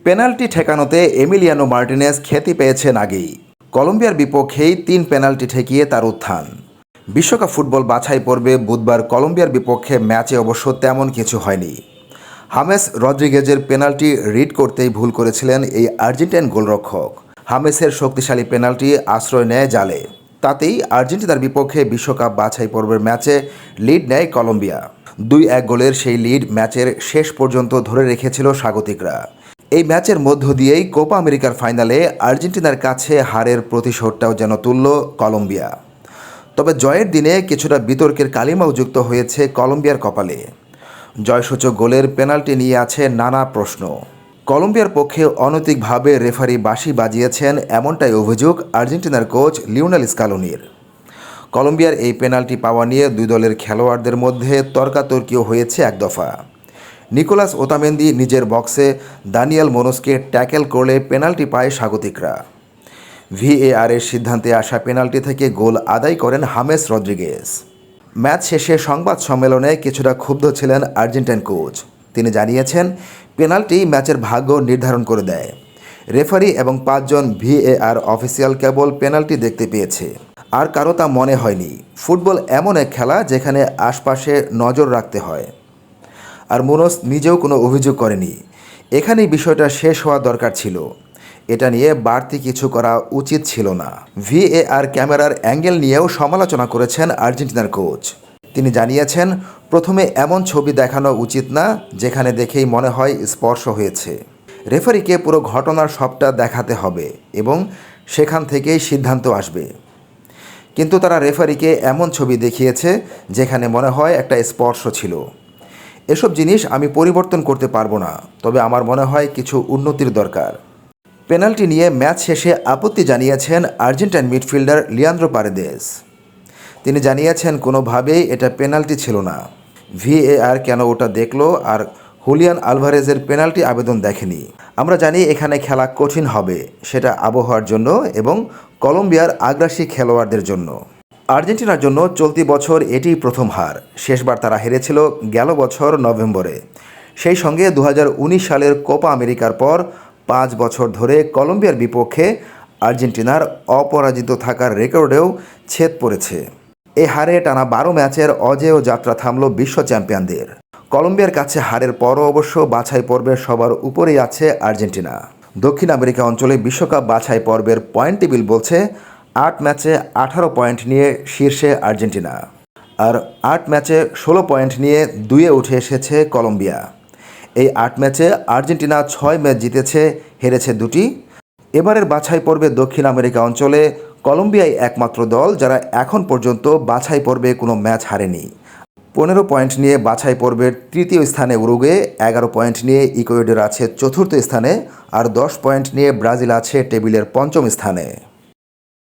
Penalty ঠেকানোতে Emiliano Martinez খ্যাতি পেয়েছেন আগেই। কলম্বিয়ার বিপক্ষেই 3 পেনাল্টি ঠেকিয়ে তার উত্থান। বিশ্বকাপ ফুটবল বাছাই পর্বে বুধবার কলম্বিয়ার বিপক্ষে ম্যাচে অবশ্য তেমন কিছু হয়নি। হামেস রদ্রিগেজের পেনাল্টি রিড করতেই ভুল করেছিলেন এই আর্জেন্টাইন গোলরক্ষক। হামেসের শক্তিশালী পেনাল্টি আশ্রয় নেয় জালে। তাতেই আর্জেন্টিনার বিপক্ষে বিশ্বকাপ বাছাই পর্বের ম্যাচে লিড নেয় কলম্বিয়া। 2-1 গোলের সেই লিড ম্যাচের শেষ পর্যন্ত ধরে রেখেছিল স্বাগতিকরা। এই ম্যাচের মধ্য দিয়েই কোপা আমেরিকার ফাইনালে আর্জেন্টিনার কাছে হারের প্রতিশোধটাও যেন তুলল কলম্বিয়া। তবে জয়ের দিনে কিছুটা বিতর্কের কালিমাও যুক্ত হয়েছে কলম্বিয়ার কপালে। জয়সূচক গোলের পেনাল্টি নিয়ে আছে নানা প্রশ্ন। কলম্বিয়ার পক্ষে অনৈতিকভাবে রেফারি বাঁশি বাজিয়েছেন এমনটাই অভিযোগ আর্জেন্টিনার কোচ লিওনেল স্কালোনির। কলম্বিয়ার এই পেনাল্টি পাওয়া নিয়ে দুই দলের খেলোয়াড়দের মধ্যে তর্কাতর্কিও হয়েছে এক দফা। নিকোলাস ওতামেন্দি নিজের বক্সে দানিয়েল মোনোসকে ট্যাকেল করলে পেনাল্টি পায় স্বাগতিকরা। ভিএআরের সিদ্ধান্তে আসা পেনাল্টি থেকে গোল আদায় করেন হামেস রদ্রিগেজ। ম্যাচ শেষে সংবাদ সম্মেলনে কিছুটা ক্ষুব্ধ ছিলেন আর্জেন্টাইন কোচ। তিনি জানিয়েছেন, পেনাল্টি ম্যাচের ভাগ্য নির্ধারণ করে দেয়। রেফারি এবং 5 জন ভিএআর অফিসিয়াল কেবল পেনাল্টি দেখতে পেয়েছে, আর কারো তা মনে হয়নি। ফুটবল এমন এক খেলা যেখানে আশপাশে নজর রাখতে হয়। আর মুনোস নিজেও কোনো অভিযোগ করেনি। এখানেই বিষয়টা শেষ হওয়া দরকার ছিল। এটা নিয়ে বাড়তি কিছু করা উচিত ছিল না। ভিএআর ক্যামেরার অ্যাঙ্গেল নিয়েও সমালোচনা করেছেন আর্জেন্টিনার কোচ। তিনি জানিয়েছেন, প্রথমে এমন ছবি দেখানো উচিত না যেখানে দেখেই মনে হয় স্পর্শ হয়েছে। রেফারিকে পুরো ঘটনার সবটা দেখাতে হবে এবং সেখান থেকেই সিদ্ধান্ত আসবে। কিন্তু তারা রেফারিকে এমন ছবি দেখিয়েছে যেখানে মনে হয় একটা স্পর্শ ছিল। এসব জিনিস আমি পরিবর্তন করতে পারবো না, তবে আমার মনে হয় কিছু উন্নতির দরকার। পেনাল্টি নিয়ে ম্যাচ শেষে আপত্তি জানিয়েছেন আর্জেন্টাইন মিডফিল্ডার লিয়ান্দ্রো পারেদেস। তিনি জানিয়েছেন, কোনোভাবেই এটা পেনাল্টি ছিল না। ভিএআর কেন ওটা দেখলো আর হুলিয়ান আলভারেজের পেনাল্টি আবেদন দেখেনি? আমরা জানি এখানে খেলা কঠিন হবে, সেটা আবহাওয়ার জন্য এবং কলম্বিয়ার আগ্রাসী খেলোয়াড়দের জন্য। আর্জেন্টিনার জন্য চলতি বছর এটিই প্রথম হার। শেষবার তারা হেরেছিল গেল বছর নভেম্বরে। সেই সঙ্গে 2019 সালের কোপা আমেরিকার পর 5 বছর ধরে কলম্বিয়ার বিপক্ষে আর্জেন্টিনার অপরাজিত থাকার রেকর্ডেও ছেদ পড়েছে। এ হারে টানা 12 ম্যাচের অজেয় যাত্রা থামল বিশ্ব চ্যাম্পিয়নদের। কলম্বিয়ার কাছে হারের পরও অবশ্য বাছাই পর্বের সবার উপরেই আছে আর্জেন্টিনা। দক্ষিণ আমেরিকা অঞ্চলে বিশ্বকাপ বাছাই পর্বের পয়েন্ট টেবিল বলছে 8 ম্যাচে 18 পয়েন্ট নিয়ে শীর্ষে আর্জেন্টিনা, আর 8 ম্যাচে 16 পয়েন্ট নিয়ে 2-এ উঠে এসেছে কলম্বিয়া। এই 8 ম্যাচে আর্জেন্টিনা 6 ম্যাচ জিতেছে, হেরেছে 2টি। এবারের বাছাই পর্বে দক্ষিণ আমেরিকা অঞ্চলে কলম্বিয়াই একমাত্র দল যারা এখন পর্যন্ত বাছাই পর্বে কোনো ম্যাচ হারেনি। 15 পয়েন্ট নিয়ে বাছাই পর্বের তৃতীয় স্থানে উরুগুয়ে, 11 পয়েন্ট নিয়ে ইকুয়েডর আছে চতুর্থ স্থানে, আর 10 পয়েন্ট নিয়ে ব্রাজিল আছে টেবিলের 5ম স্থানে।